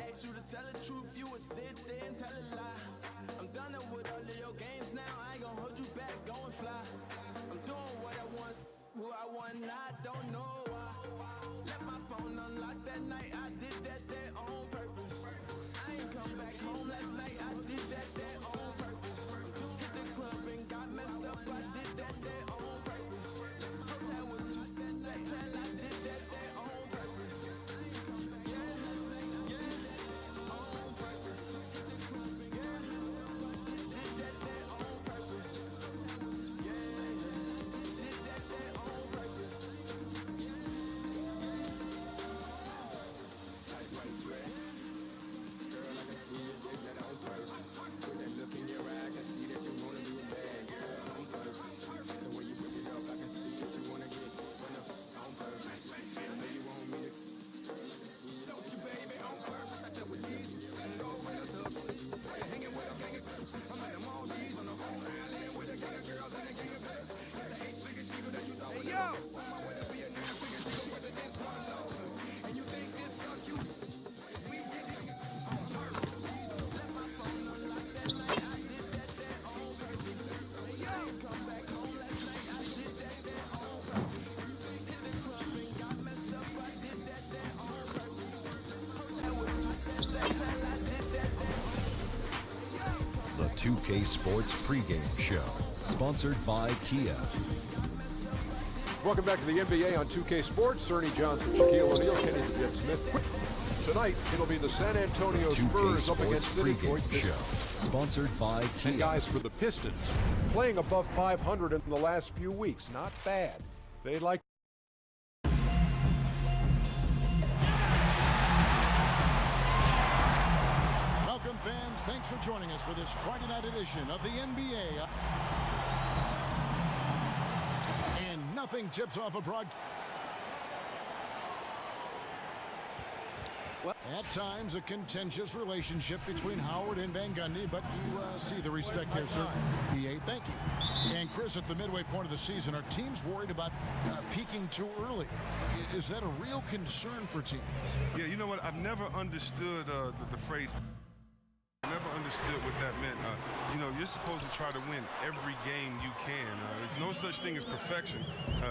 ask you to tell the truth, you would sit there and tell a lie. I'm done with all of your games now, I ain't gonna hold you back, go and fly. I'm doing what I want, who I want, I don't know why. Left my phone unlocked that night, I did that there on purpose. I ain't come back home last night, I did that there on purpose. Hit the club and got messed up, I did that there on purpose. Hotel with you, that tell I did that there on purpose. The 2K Sports pregame show, sponsored by Kia. Welcome back to the NBA on 2K Sports. Ernie Johnson, Shaquille O'Neal, Kenny the Jet Smith. Tonight, it'll be the San Antonio Spurs up against City Point. Show, sponsored by Kia. And guys, for the Pistons, playing above 500 in the last few weeks. Not bad. They like. Welcome, fans. Thanks for joining us for this Friday night edition of the NBA. And nothing tips off a broadcast. At times, a contentious relationship between Howard and Van Gundy, but you see the respect there, sir. BA, thank you. And Chris, at the midway point of the season, are teams worried about peaking too early? Is that a real concern for teams? Yeah, you know what? I've never understood the phrase. I never understood what that meant. You know, you're supposed to try to win every game you can. There's no such thing as perfection,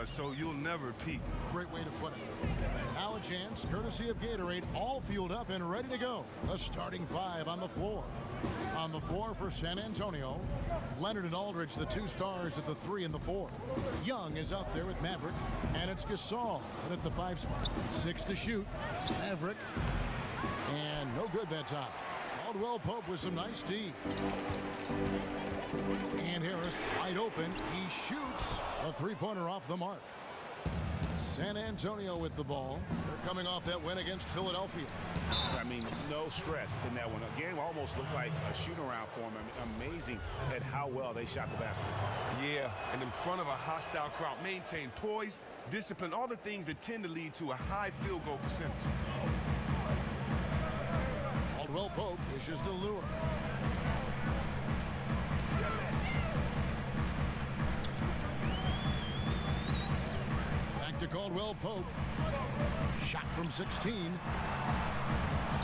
so you'll never peak. Great way to put it. Now a chance, courtesy of Gatorade, all fueled up and ready to go. The starting five on the floor. On the floor for San Antonio, Leonard and Aldridge, the two stars at the 3 and the 4. Young is out there with Maverick, and it's Gasol at the 5 spot. 6 to shoot. Maverick, and no good that time. Caldwell Pope with some nice D. And Harris wide open. He shoots a three-pointer off the mark. San Antonio with the ball. They're coming off that win against Philadelphia. I mean, no stress in that one. The game almost looked like a shoot-around for them. I mean, amazing at how well they shot the basketball. Yeah, and in front of a hostile crowd, maintain poise, discipline, all the things that tend to lead to a high field goal percentage. Caldwell Pope dishes to Lure. Back to Caldwell Pope. Shot from 16.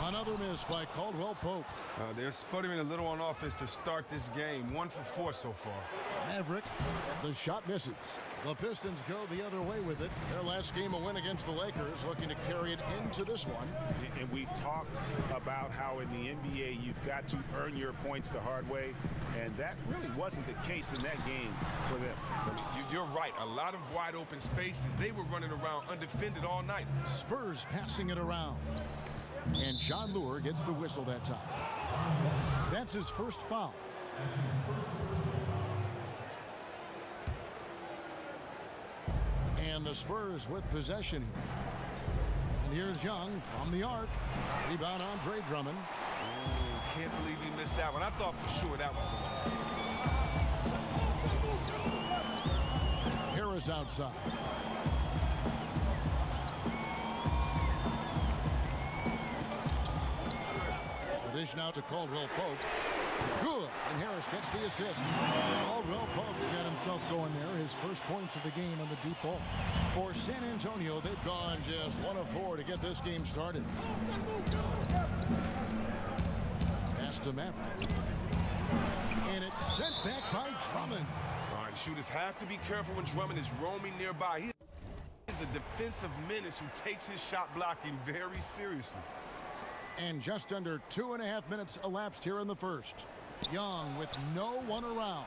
Another miss by Caldwell Pope. They're sputtering a little on offense to start this game. 1 for 4 so far. Maverick, the shot misses. The Pistons go the other way with it. Their last game, a win against the Lakers, looking to carry it into this one. And we've talked about how in the NBA you've got to earn your points the hard way, and that really wasn't the case in that game for them. You're right. A lot of wide open spaces. They were running around undefended all night. Spurs passing it around. And John Lure gets the whistle that time. That's his first foul. And the Spurs with possession here. And here's Young from the arc. Rebound Andre Drummond. Oh, can't believe he missed that one. I thought for sure that was the one. Harris outside. The dish now to Caldwell Pope. Good, and Harris gets the assist. Caldwell Pope's got himself going there. His first points of the game on the deep ball. For San Antonio, they've gone just 1 of 4 to get this game started. pass to Maverick. And it's sent back by Drummond. All right, shooters have to be careful when Drummond is roaming nearby. He is a defensive menace who takes his shot blocking very seriously. And just under 2.5 minutes elapsed here in the first. Young with no one around.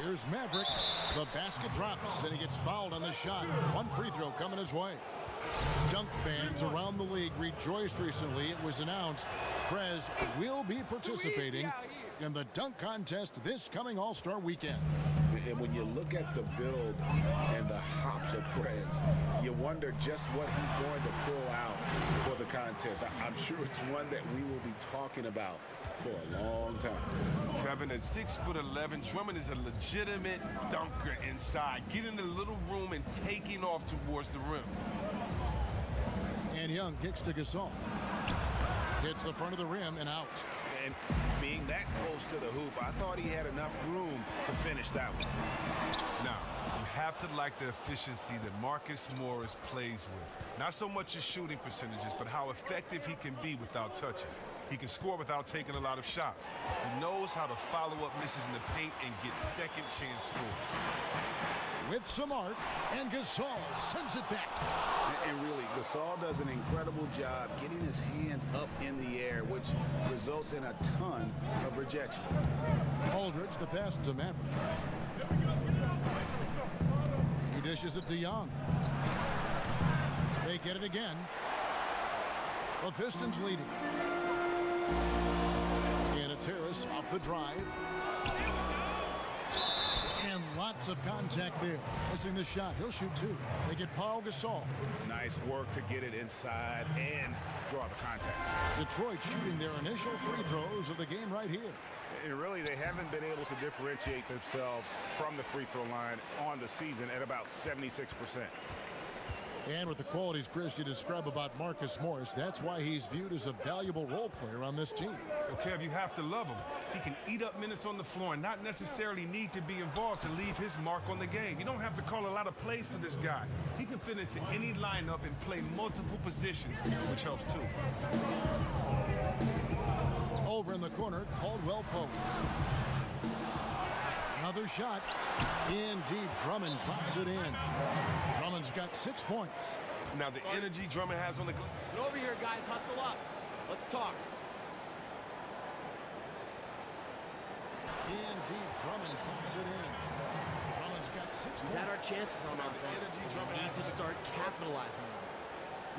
Here's Maverick. The basket drops, and he gets fouled on the shot. One free throw coming his way. Dunk fans around the league rejoiced recently. It was announced Prez will be participating in the dunk contest this coming All-Star weekend. And when you look at the build and the hops of Prez, you wonder just what he's going to pull out for the contest. I'm sure it's one that we will be talking about for a long time. Kevin, at 6'11", Drummond is a legitimate dunker inside, getting a little room and taking off towards the rim. And Young kicks to Gasol. Hits the front of the rim and out. And being that close to the hoop, I thought he had enough room to finish that one. Now, you have to like the efficiency that Marcus Morris plays with. Not so much his shooting percentages, but how effective he can be without touches. He can score without taking a lot of shots. He knows how to follow up misses in the paint and get second chance scores. With some arc, and Gasol sends it back. And really, Gasol does an incredible job getting his hands up in the air, which results in a ton of rejection. Aldridge, the pass to Maverick. He dishes it to Young. They get it again. The Pistons leading. And it's Harris off the drive. And lots of contact there. Missing the shot. He'll shoot two. They get Paul Gasol. Nice work to get it inside and draw the contact. Detroit shooting their initial free throws of the game right here. And really, they haven't been able to differentiate themselves from the free throw line on the season at about 76%. And with the qualities, Chris, you describe about Marcus Morris, that's why he's viewed as a valuable role player on this team. Well, Kev, you have to love him. He can eat up minutes on the floor and not necessarily need to be involved to leave his mark on the game. You don't have to call a lot of plays for this guy. He can fit into any lineup and play multiple positions, which helps too. Over in the corner, Caldwell Pope. Another shot. In deep, Drummond drops it in. Drummond's got 6 points. Now the energy Drummond has on the... Get over here, guys. Hustle up. Let's talk. In deep, Drummond drops it in. Drummond's got 6 points. We've had our chances on offense. We need to start capitalizing on them.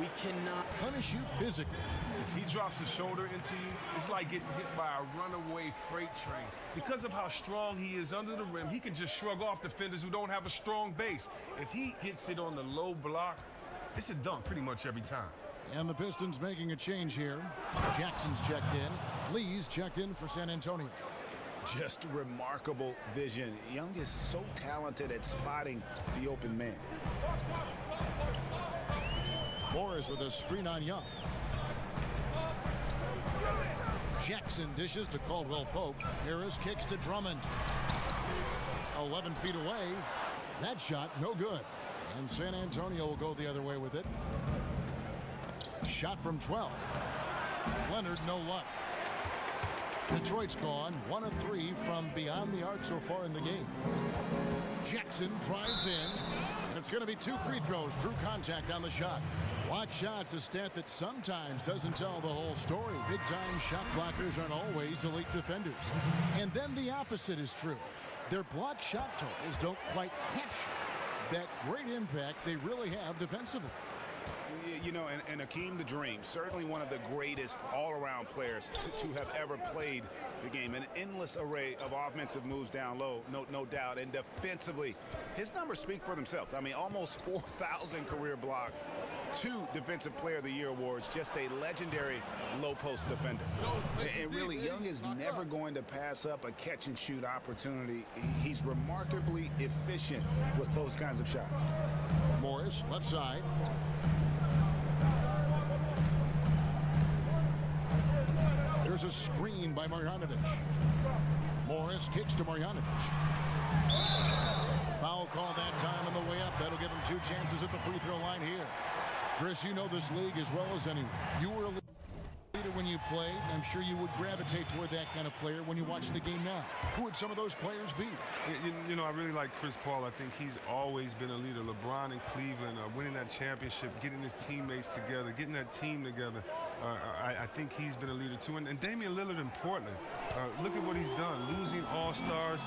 We cannot punish you physically. If he drops his shoulder into you, it's like getting hit by a runaway freight train. Because of how strong he is under the rim, he can just shrug off defenders who don't have a strong base. If he gets it on the low block, it's a dunk pretty much every time. And the Pistons making a change here. Jackson's checked in. Lee's checked in for San Antonio. Just remarkable vision. Young is so talented at spotting the open man. Morris with a screen on Young. Jackson dishes to Caldwell Pope. Harris kicks to Drummond. 11 feet away. That shot, no good. And San Antonio will go the other way with it. Shot from 12. Leonard, no luck. Detroit's gone 1 of 3 from beyond the arc so far in the game. Jackson drives in. And it's going to be 2 free throws. Drew contact on the shot. Block shots, a stat that sometimes doesn't tell the whole story. Big-time shot blockers aren't always elite defenders. And then the opposite is true. Their block shot totals don't quite capture that great impact they really have defensively. You know, and Akeem the Dream, certainly one of the greatest all-around players to have ever played the game. An endless array of offensive moves down low, no doubt. And defensively, his numbers speak for themselves. I mean, almost 4,000 career blocks, 2 Defensive Player of the Year awards, just a legendary low-post defender. And really, Young is never going to pass up a catch-and-shoot opportunity. He's remarkably efficient with those kinds of shots. Morris, left side. There's a screen by Marjanovic. Morris kicks to Marjanovic. Foul call that time on the way up. That'll give him 2 chances at the free throw line here. Chris, you know this league as well as anyone. You were a leader leader when you played. I'm sure you would gravitate toward that kind of player when you watch the game now. Who would some of those players be? You know, I really like Chris Paul. I think he's always been a leader. LeBron in Cleveland, winning that championship, getting his teammates together, getting that team together. I think he's been a leader too. And Damian Lillard in Portland. Look at what he's done. Losing all-stars,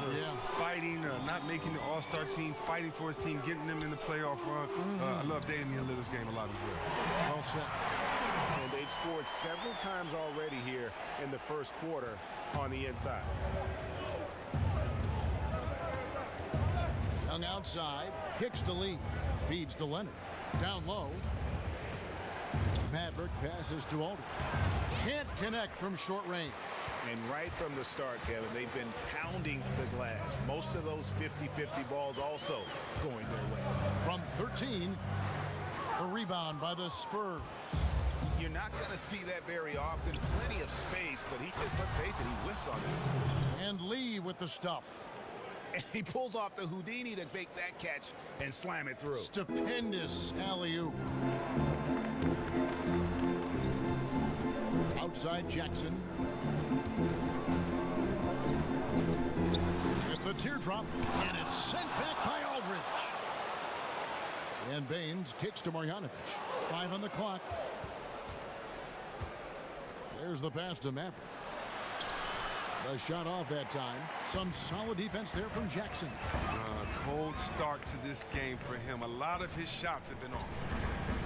fighting, not making the all-star team, fighting for his team, getting them in the playoff run. I love Damian Lillard's game a lot as well. Well said. And they've scored several times already here in the first quarter on the inside. Young outside, kicks to Lee, feeds to Leonard. Down low. Maverick passes to Aldridge. Can't connect from short range. And right from the start, Kevin, they've been pounding the glass. Most of those 50-50 balls also going their way. From 13, the rebound by the Spurs. You're not going to see that very often. Plenty of space, but he just, let's face it, he whiffs on it. And Lee with the stuff. And he pulls off the Houdini to fake that catch and slam it through. Stupendous alley-oop. Outside Jackson. With the teardrop, and it's sent back by Aldridge. And Baines kicks to Marjanovic. 5 on the clock. There's the pass to Maverick. The shot off that time. Some solid defense there from Jackson. Cold start to this game for him. A lot of his shots have been off.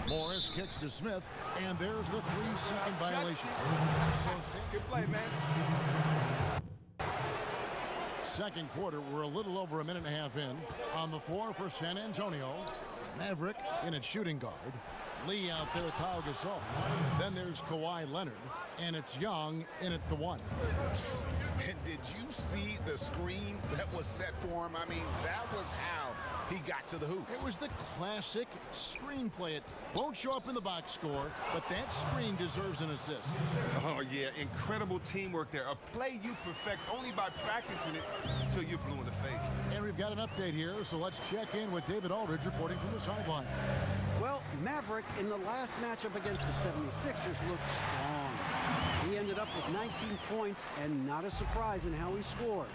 Morris kicks to Smith, and there's the 3-second violation. Good play, man. Second quarter, we're a little over a minute and a half in. On the floor for San Antonio, Maverick in at shooting guard. Lee out there with Pau Gasol. Then there's Kawhi Leonard, and it's Young in at the 1. And did you see the screen that was set for him? I mean, that was how he got to the hoop. It was the classic screenplay. It won't show up in the box score, but that screen deserves an assist. Oh, yeah, incredible teamwork there. A play you perfect only by practicing it until you're blue in the face. And we've got an update here, so let's check in with David Aldridge reporting from the sideline. Well, Maverick in the last matchup against the 76ers looked strong. He ended up with 19 points, and not a surprise in how he scored.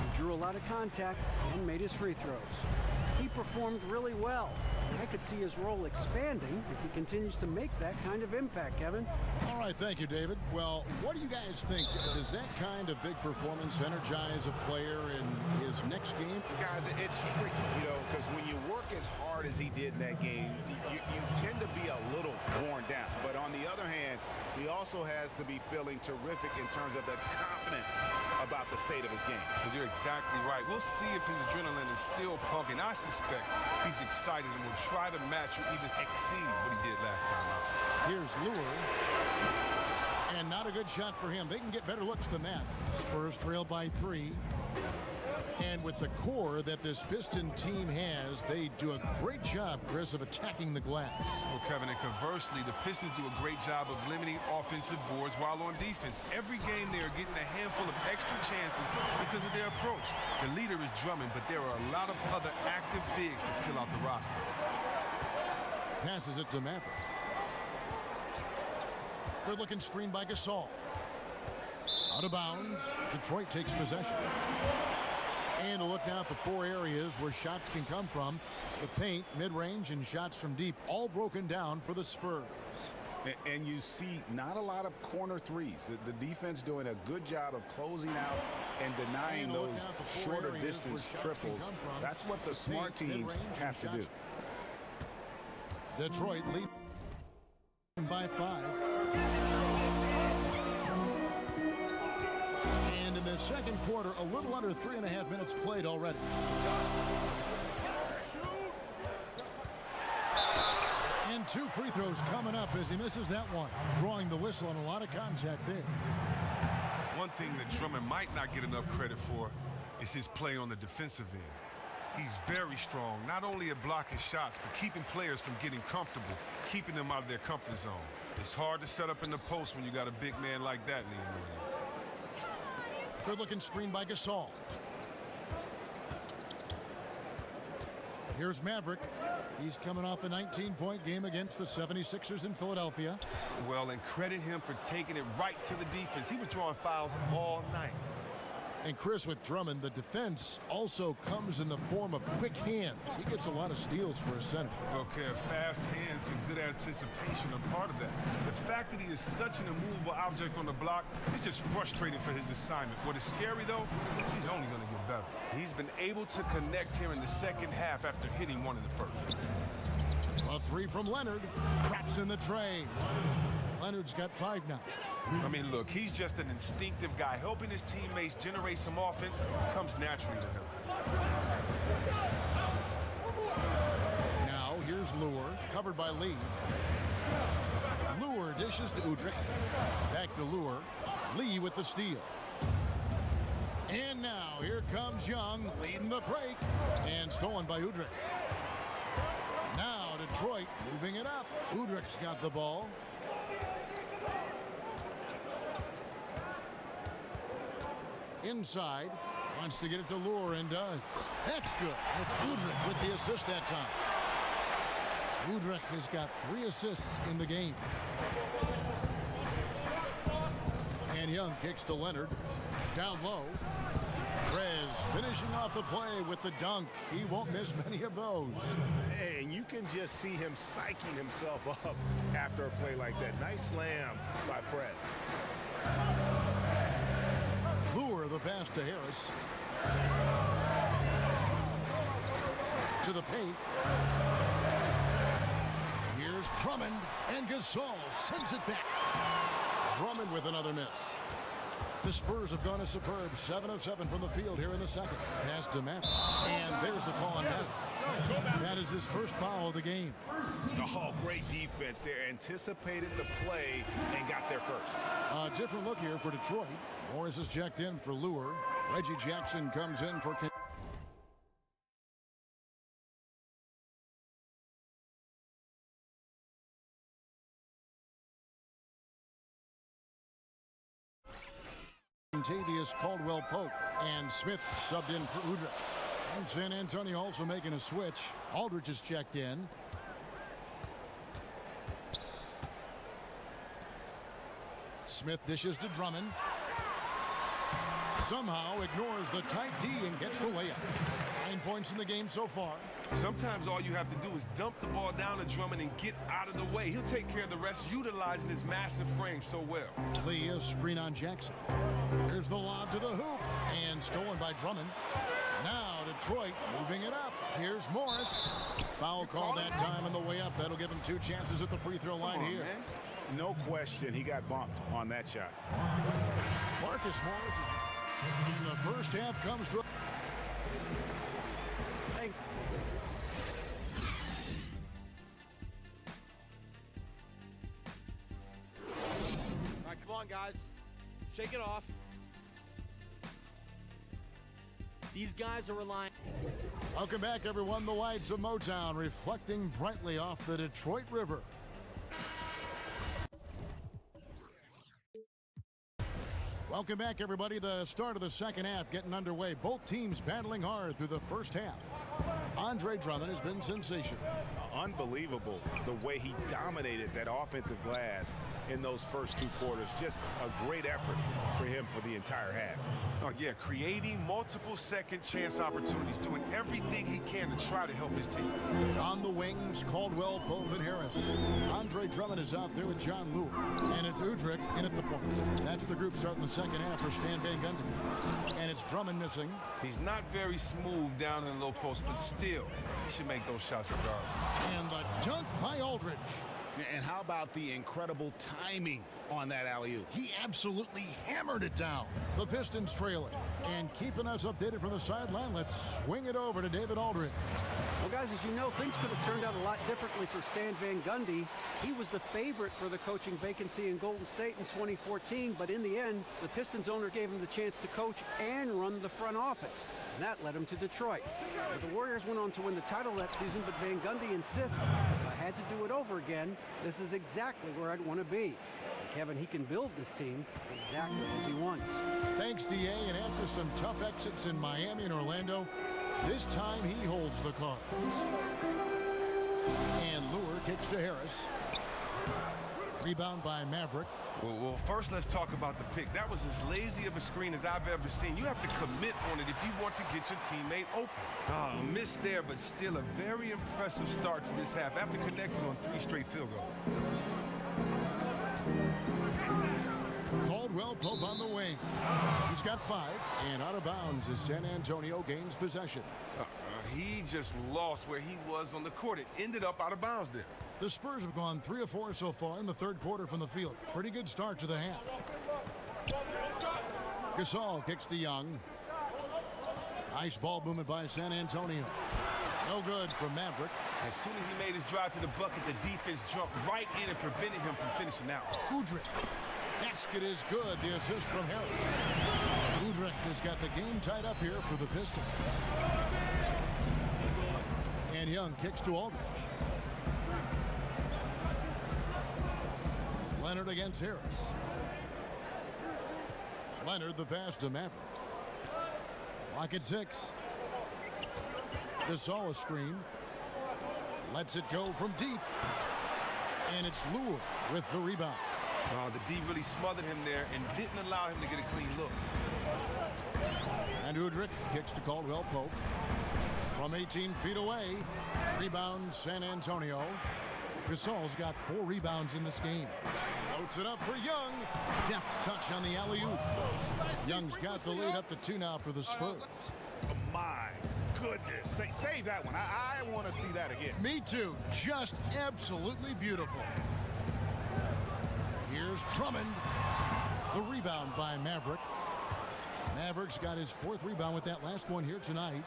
He drew a lot of contact and made his free throws. He performed really well. I could see his role expanding if he continues to make that kind of impact, Kevin. All right, thank you, David. Well, what do you guys think? Does that kind of big performance energize a player in his next game? Guys, it's tricky, you know, because when you work as hard as he did in that game, you tend to be a little worn down. But on the other hand, he also has to be feeling terrific in terms of the confidence about the state of his game. But you're exactly right. We'll see if his adrenaline is still pumping. I suspect he's excited and will try to match or even exceed what he did last time out. Here's Lure. And not a good shot for him. They can get better looks than that. Spurs trail by 3. And with the core that this Piston team has, they do a great job, Chris, of attacking the glass. Well, Kevin, and conversely, the Pistons do a great job of limiting offensive boards while on defense. Every game they are getting a handful of extra chances because of their approach. The leader is Drummond, but there are a lot of other active bigs to fill out the roster. Passes it to Maverick. Good-looking screen by Gasol. Out of bounds. Detroit takes possession. And a look now at the 4 areas where shots can come from. The paint, mid-range, and shots from deep, all broken down for the Spurs. And you see not a lot of corner threes. The defense doing a good job of closing out and denying those shorter distance triples. That's what the smart teams have to do. Detroit lead by 5. And in the second quarter, a little under 3.5 minutes played already. And 2 free throws coming up as he misses that one. Drawing the whistle and a lot of contact there. One thing that Drummond might not get enough credit for is his play on the defensive end. He's very strong, not only at blocking shots, but keeping players from getting comfortable, keeping them out of their comfort zone. It's hard to set up in the post when you got a big man like that leaning on you. Good looking screen by Gasol. Here's Maverick. He's coming off a 19-point game against the 76ers in Philadelphia. Well, and credit him for taking it right to the defense. He was drawing fouls all night. And Chris, with Drummond, the defense also comes in the form of quick hands. He gets a lot of steals for a center. Okay, fast hands and good anticipation are part of that. The fact that he is such an immovable object on the block is just frustrating for his assignment. What is scary, though, he's only going to get better. He's been able to connect here in the second half after hitting one in the first. A three from Leonard. Traps in the tray. Leonard's got 5 now. I mean, look, he's just an instinctive guy. Helping his teammates generate some offense comes naturally to him. Now, here's Lure, covered by Lee. Lure dishes to Udrich. Back to Lure. Lee with the steal. And now, here comes Young, leading the break. And stolen by Udrich. Now, Detroit moving it up. Udrich's got the ball. Inside, wants to get it to Lure and does. That's good. It's Udrich with the assist that time. Udrich has got 3 assists in the game. And Young kicks to Leonard. Down low. Rez finishing off the play with the dunk. He won't miss many of those. And you can just see him psyching himself up after a play like that. Nice slam by Prez. Lure the pass to Harris. To the paint. Here's Drummond, and Gasol sends it back. Drummond with another miss. The Spurs have gone a superb 7 of 7 from the field here in the second. Pass to Maverick. And there's the call on Maverick. That is his first foul of the game. Oh, great defense there. Anticipated the play and got there first. A different look here for Detroit. Morris is checked in for Lure. Reggie Jackson comes in for... Tavius Caldwell-Pope, and Smith subbed in for Udrich. And San Antonio also making a switch. Aldridge is checked in. Smith dishes to Drummond. Somehow ignores the tight D and gets the layup. 9 points in the game so far. Sometimes all you have to do is dump the ball down to Drummond and get out of the way. He'll take care of the rest, utilizing his massive frame so well. Lee, a screen on Jackson. Here's the lob to the hoop, and stolen by Drummond. Now Detroit moving it up. Here's Morris. Foul call that time on the way up. That'll give him 2 chances at the free throw line here. Man. No question, he got bumped on that shot. Marcus Morris in the first half comes to... All right, come on, guys. Shake it off. These guys are relying... Welcome back, everyone. The lights of Motown reflecting brightly off the Detroit River. Welcome back, everybody. The start of the second half getting underway. Both teams battling hard through the first half. Andre Drummond has been sensational. Unbelievable the way he dominated that offensive glass in those first 2 quarters. Just a great effort for him for the entire half. Oh, yeah, creating multiple second chance opportunities, doing everything he can to try to help his team. On the wings, Caldwell, Pope, and Harris. Andre Drummond is out there with John Lure. And it's Udrich in at the point. That's the group starting the second half for Stan Van Gundy. And it's Drummond missing. He's not very smooth down in the low post, but still, he should make those shots regardless. And the dunk by Aldridge. And how about the incredible timing on that alley-oop? He absolutely hammered it down. The Pistons trail it. And keeping us updated from the sideline, let's swing it over to David Aldridge. Well, guys, as you know, things could have turned out a lot differently for Stan Van Gundy. He was the favorite for the coaching vacancy in Golden State in 2014, but in the end, the Pistons owner gave him the chance to coach and run the front office, and that led him to Detroit. But the Warriors went on to win the title that season, but Van Gundy insists, if I had to do it over again, this is exactly where I'd want to be. And Kevin, he can build this team exactly as he wants. Thanks, DA, and after some tough exits in Miami and Orlando, This time he holds the cards. And Lure kicks to Harris. Rebound by Maverick. Well, first let's talk about the pick. That was as lazy of a screen as I've ever seen. You have to commit on it if you want to get your teammate open. A miss there, but still a very impressive start to this half after connecting on 3 straight field goals. Caldwell Pope on the wing. He's got 5, and out of bounds as San Antonio gains possession. He just lost where he was on the court. It ended up out of bounds there. The Spurs have gone 3 of 4 so far in the third quarter from the field. Pretty good start to the half. Gasol kicks to Young. Nice ball movement by San Antonio. No good from Maverick. As soon as he made his drive to the bucket, the defense jumped right in and prevented him from finishing out. Udrih. Basket is good. The assist from Harris. Udrih has got the game tied up here for the Pistons. And Young kicks to Aldridge. Leonard against Harris. Leonard the pass to Maverick. Clock at 6. Gasol a screen. Lets it go from deep. And it's Lure with the rebound. The D really smothered him there and didn't allow him to get a clean look. And Udrih kicks to Caldwell Pope. From 18 feet away. Rebound San Antonio. Gasol's got 4 rebounds in this game. Floats it up for Young. Deft touch on the alley-oop. Young's got the lead up to 2 now for the Spurs. My goodness. Save that one. I want to see that again. Me too. Just absolutely beautiful. Here's Drummond. The rebound by Maverick. Maverick's got his 4th rebound with that last one here tonight.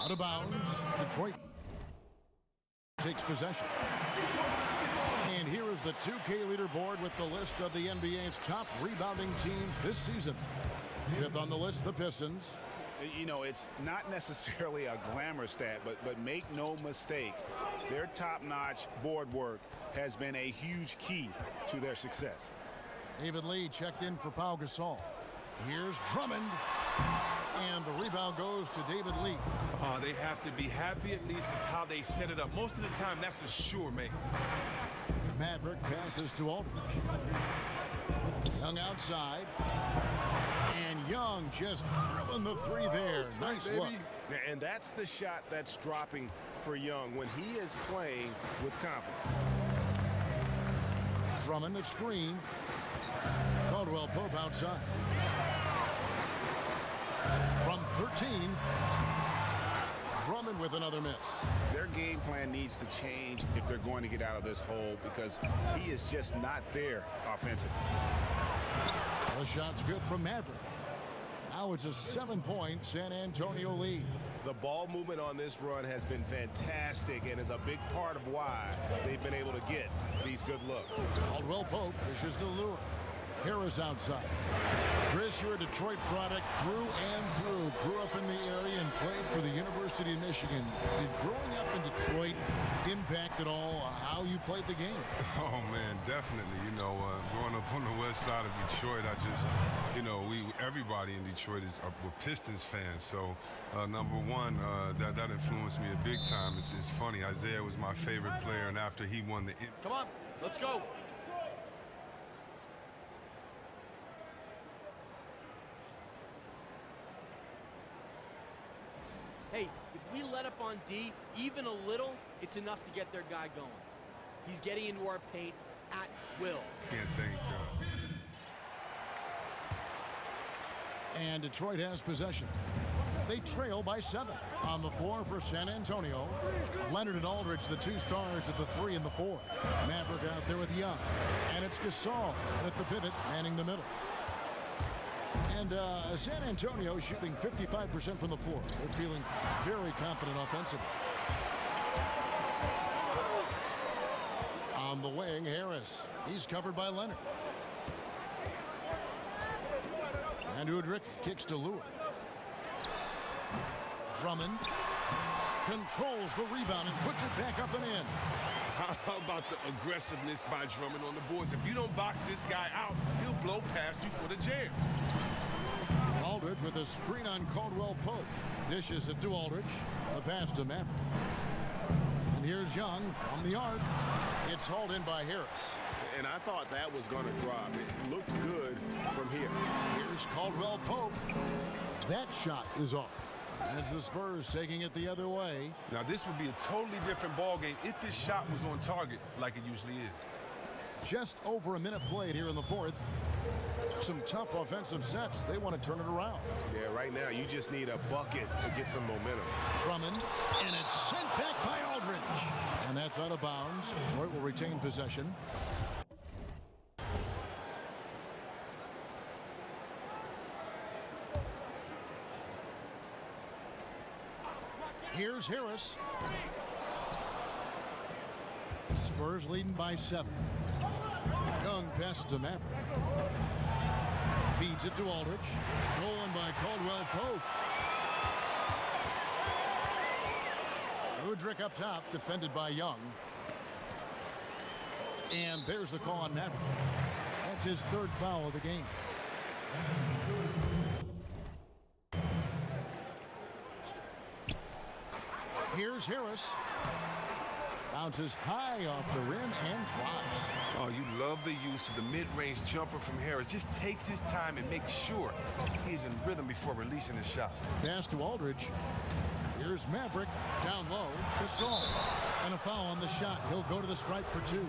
Out of bounds. Detroit takes possession. And here is the 2K leaderboard with the list of the NBA's top rebounding teams this season. 5th on the list, the Pistons. You know, it's not necessarily a glamour stat, but make no mistake, their top-notch board work has been a huge key to their success. David Lee checked in for Pau Gasol. Here's Drummond. And the rebound goes to David Lee. They have to be happy at least with how they set it up. Most of the time, that's a sure make. Maverick passes to Aldridge. Young outside. And Young just drilling the 3 there. Nice look. And that's the shot that's dropping for Young when he is playing with confidence. Drummond the screen. Caldwell Pope outside. From 13. Drummond with another miss. Their game plan needs to change if they're going to get out of this hole because he is just not there offensively. The shot's good from Maverick. Now it's a 7-point San Antonio lead. The ball movement on this run has been fantastic and is a big part of why they've been able to get these good looks. Caldwell Pope pushes to Lure. Harris outside. Chris, you're a Detroit product through and through. Grew up in the area and played for the University of Michigan. Did growing up in Detroit impact at all how you played the game? Oh, man, definitely. You know, growing up on the west side of Detroit, I just, you know, everybody in Detroit were Pistons fans. So, number one, that influenced me a big time. It's funny. Isaiah was my favorite player, and after he won the... Come on, let's go. Hey, if we let up on D even a little, it's enough to get their guy going. He's getting into our paint at will. Can't thank God. And Detroit has possession. They trail by 7. On the floor for San Antonio, Leonard and Aldridge, the 2 stars at the 3 and the 4. Maverick out there with Young. And it's Gasol at the pivot, manning the middle. And San Antonio shooting 55% from the floor. They're feeling very confident offensively. On the wing, Harris. He's covered by Leonard. And Udrih kicks to Lure. Drummond controls the rebound and puts it back up and in. How about the aggressiveness by Drummond on the boards? If you don't box this guy out, he'll blow past you for the jam. Aldridge with a screen on Caldwell Pope. Dishes it to Aldridge. The pass to Maverick. And here's Young from the arc. It's hauled in by Harris. And I thought that was going to drop. It looked good from here. Here's Caldwell Pope. That shot is off. It's the Spurs taking it the other way. Now, this would be a totally different ball game if this shot was on target like it usually is. Just over a minute played here in the fourth. Some tough offensive sets. They want to turn it around. Yeah, right now you just need a bucket to get some momentum. Drummond, and it's sent back by Aldridge. And that's out of bounds. Detroit will retain possession. Here's Harris. Spurs leading by 7. Young passes to Maverick. Feeds it to Aldridge. Stolen by Caldwell Pope. Udrich up top, defended by Young. And there's the call on Maverick. That's his 3rd foul of the game. Here's Harris. Bounces high off the rim and drops. Oh, you love the use of the mid-range jumper from Harris. Just takes his time and makes sure he's in rhythm before releasing his shot. Pass to Aldridge. Here's Maverick down low. Gasol. And a foul on the shot. He'll go to the stripe for 2.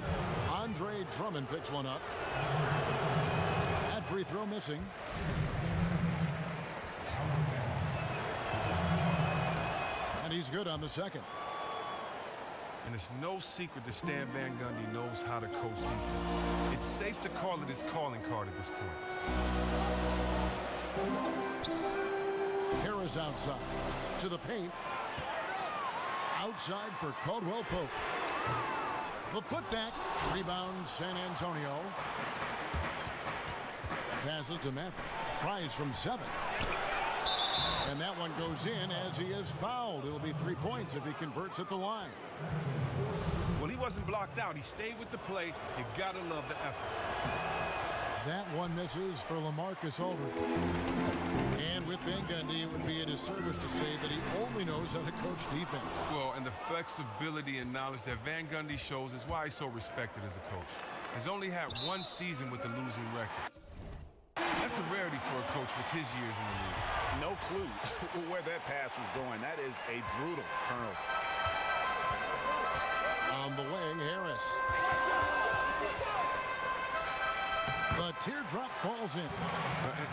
Andre Drummond picks one up. That free throw missing. And he's good on the second. And it's no secret that Stan Van Gundy knows how to coach defense. It's safe to call it his calling card at this point. Harris outside. To the paint. Outside for Caldwell Pope. The putback. Rebound San Antonio. Passes to Maverick. Tries from 7. And that one goes in as he is fouled. It'll be 3 points if he converts at the line. Well, he wasn't blocked out. He stayed with the play. You gotta love the effort. That one misses for LaMarcus Aldridge. And with Van Gundy, it would be a disservice to say that he only knows how to coach defense. Well, and the flexibility and knowledge that Van Gundy shows is why he's so respected as a coach. He's only had 1 season with a losing record. That's a rarity for a coach with his years in the league. No clue where that pass was going. That is a brutal turnover. On the wing, Harris. The teardrop falls in.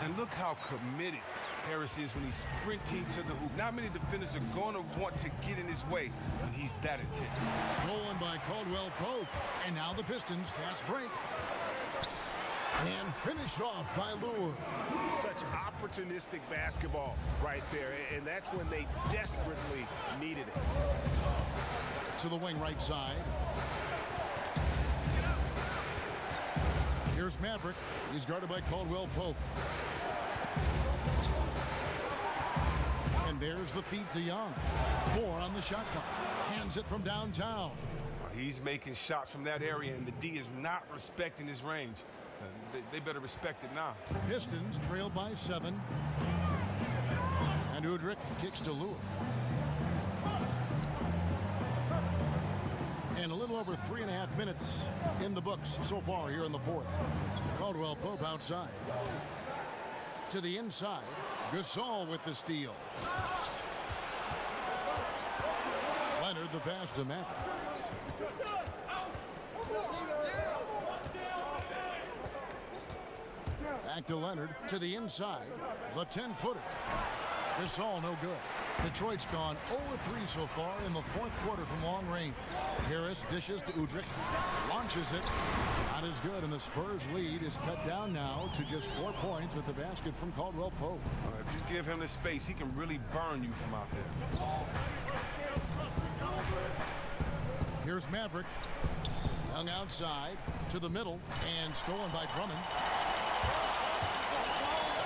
And look how committed Harris is when he's sprinting to the hoop. Not many defenders are going to want to get in his way when he's that intense. Stolen by Caldwell Pope. And now the Pistons fast break. And finished off by Lure. Such opportunistic basketball right there. And that's when they desperately needed it. To the wing right side. Here's Maverick. He's guarded by Caldwell Pope. And there's the feed to Young. 4 on the shot clock. Hands it from downtown. He's making shots from that area, and the D is not respecting his range. They better respect it now. Pistons trailed by 7. And Udrich kicks to Lure. And a little over 3.5 minutes in the books so far here in the fourth. Caldwell Pope outside. To the inside. Gasol with the steal. Leonard the pass to Maverick. Back to Leonard, to the inside. The 10-footer. Gasol no good. Detroit's gone 0-3 so far in the fourth quarter from long range. Harris dishes to Udrich. Launches it. Shot is good, and the Spurs lead is cut down now to just 4 points with the basket from Caldwell Pope. If you give him the space, he can really burn you from out there. Here's Maverick. Young outside to the middle and stolen by Drummond.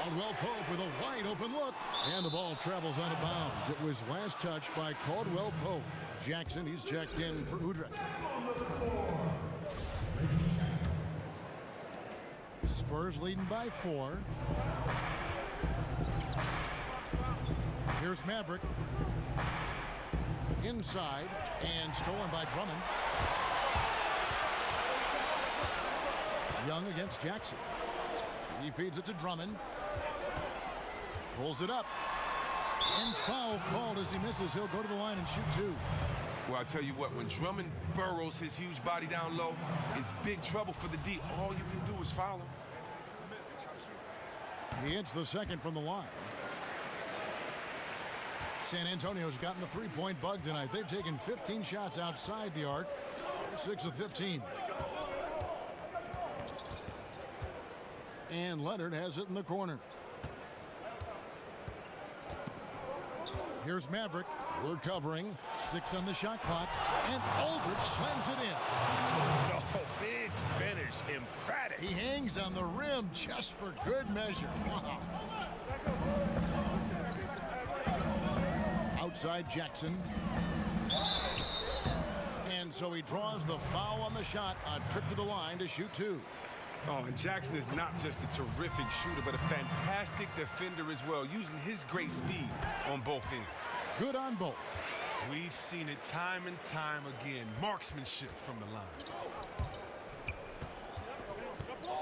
Caldwell Pope with a wide open look, and the ball travels out of bounds. It was last touched by Caldwell Pope. Jackson, he's checked in for Udrich. Spurs leading by 4. Here's Maverick. Inside and stolen by Drummond. Young against Jackson. He feeds it to Drummond. Pulls it up. And foul called as he misses. He'll go to the line and shoot two. Well, I tell you what, when Drummond burrows his huge body down low, it's big trouble for the D. All you can do is foul him. He hits the second from the line. San Antonio's gotten the three-point bug tonight. They've taken 15 shots outside the arc. 6 of 15. And Leonard has it in the corner. Here's Maverick. We're covering. 6 on the shot clock. And Aldridge slams it in. Oh, big finish. Emphatic. He hangs on the rim just for good measure. Wow. Outside Jackson. And so he draws the foul on the shot. A trip to the line to shoot two. Oh, and Jackson is not just a terrific shooter, but a fantastic defender as well, using his great speed on both ends. Good on both. We've seen it time and time again. Marksmanship from the line.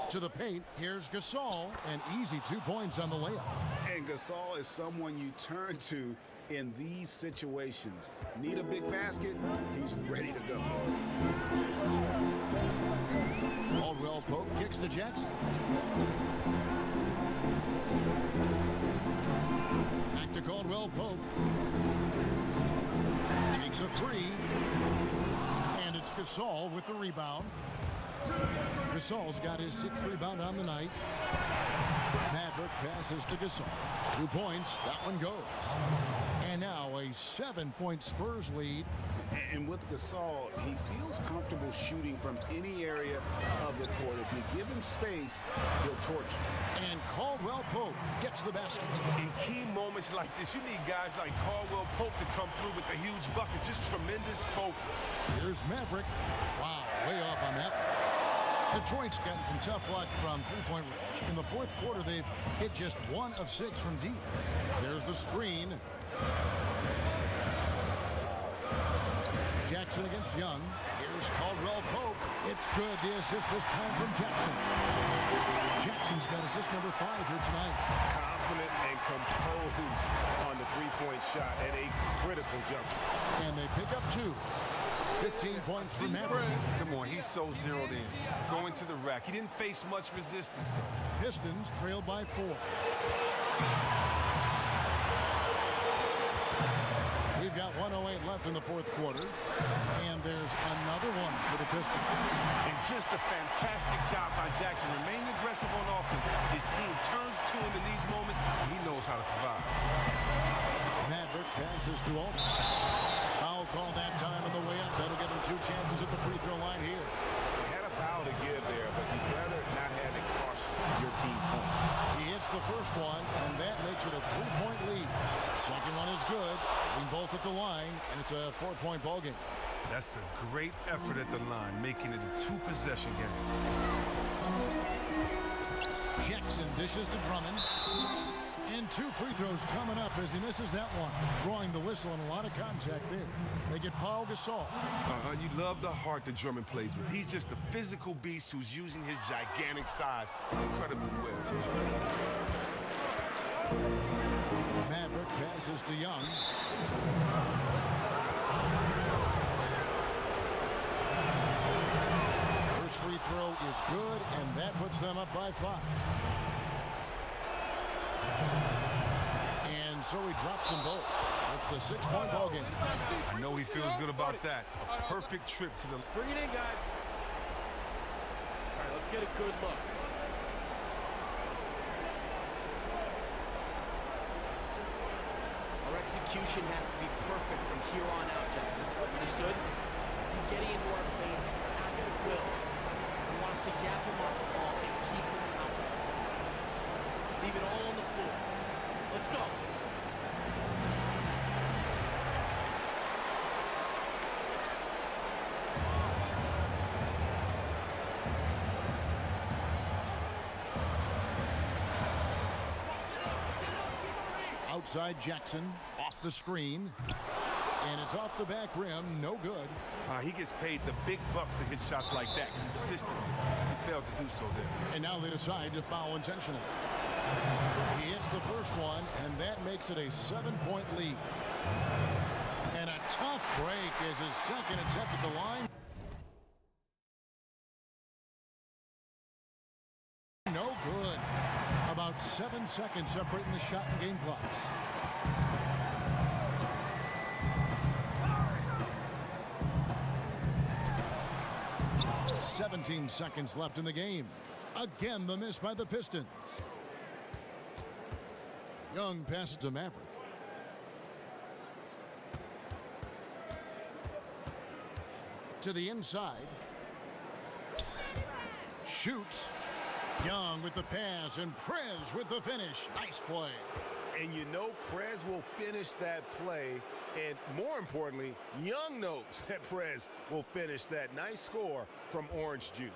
To the paint, here's Gasol. An easy 2 points on the layup. And Gasol is someone you turn to in these situations. Need a big basket, he's ready to go. Caldwell Pope kicks to Jackson. Back to Caldwell Pope. Takes a three. And it's Gasol with the rebound. Gasol's got his 6th rebound on the night. Maverick passes to Gasol. 2 points. That one goes. And now a 7-point Spurs lead. And with Gasol, he feels comfortable shooting from any area of the court. If you give him space, he'll torch you. And Caldwell Pope gets the basket. In key moments like this, you need guys like Caldwell Pope to come through with a huge bucket. Just tremendous focus. Here's Maverick. Wow, way off on that. Detroit's gotten some tough luck from three-point range. In the fourth quarter, they've hit just 1 of 6 from deep. There's the screen. Jackson against Young. Here's Caldwell Pope. It's good. The assist this time from Jackson. Jackson's got assist number 5 here tonight. Confident and composed on the three-point shot at a critical jumper. And they pick up 2. 15 points for Maverick. Come on, he's so zeroed in. Going to the rack. He didn't face much resistance, though. Pistons trailed by 4. We've got 1:08 left in the fourth quarter. And there's another one for the Pistons. And just a fantastic job by Jackson. Remaining aggressive on offense. His team turns to him in these moments, and he knows how to provide. Maverick passes to Aldridge. Foul call that time on the way up. That'll give him 2 chances at the free throw line here. He had a foul to give there, but you'd rather not have it cost your team points. He hits the first one, and that makes it a 3-point lead. Second one is good. Being both at the line, and it's a 4-point ball game. That's a great effort at the line, making it a 2-possession game. Jackson dishes to Drummond. And 2 free throws coming up as he misses that one. Drawing the whistle and a lot of contact there. They get Paul Gasol. You love the heart that Drummond plays with. He's just a physical beast who's using his gigantic size incredibly well. Maverick passes to Young. First free throw is good, and that puts them up by 5. And so he drops them both. It's a 6-point ball game. I know he feels good about that. A perfect trip to the... Bring it in, guys. All right, let's get a good look. Our execution has to be perfect from here on out, gentlemen. Understood? He's getting into our paint. He's got a will. He wants to gap him off the ball and keep him out. Leave it all on the floor. Let's go. Outside Jackson, the screen. And it's off the back rim, no good. He gets paid the big bucks to hit shots like that consistently. He failed to do so there. And now they decide to foul intentionally. He hits the first one, and that makes it a 7-point lead. And a tough break is his second attempt at the line. No good. About 7 seconds separating the shot and game clocks. "17 seconds left in the game." Again, the miss by the Pistons. Young passes to Maverick. To the inside. Shoots. Young with the pass, and Prez with the finish. Nice play. And you know Prez will finish that play. And more importantly, Young knows that Prez will finish that. Nice score from Orange Juice.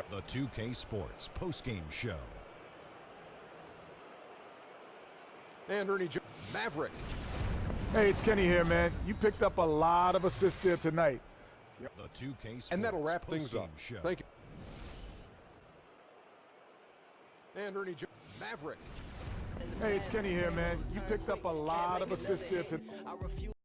The 2K Sports postgame show. And Ernie Maverick. Hey, it's Kenny here, man. You picked up a lot of assists there tonight. The 2K Sports And that'll wrap things up. Show. Thank you. And Ernie Maverick. Hey, it's Kenny here, man. You picked up a lot of assists there tonight.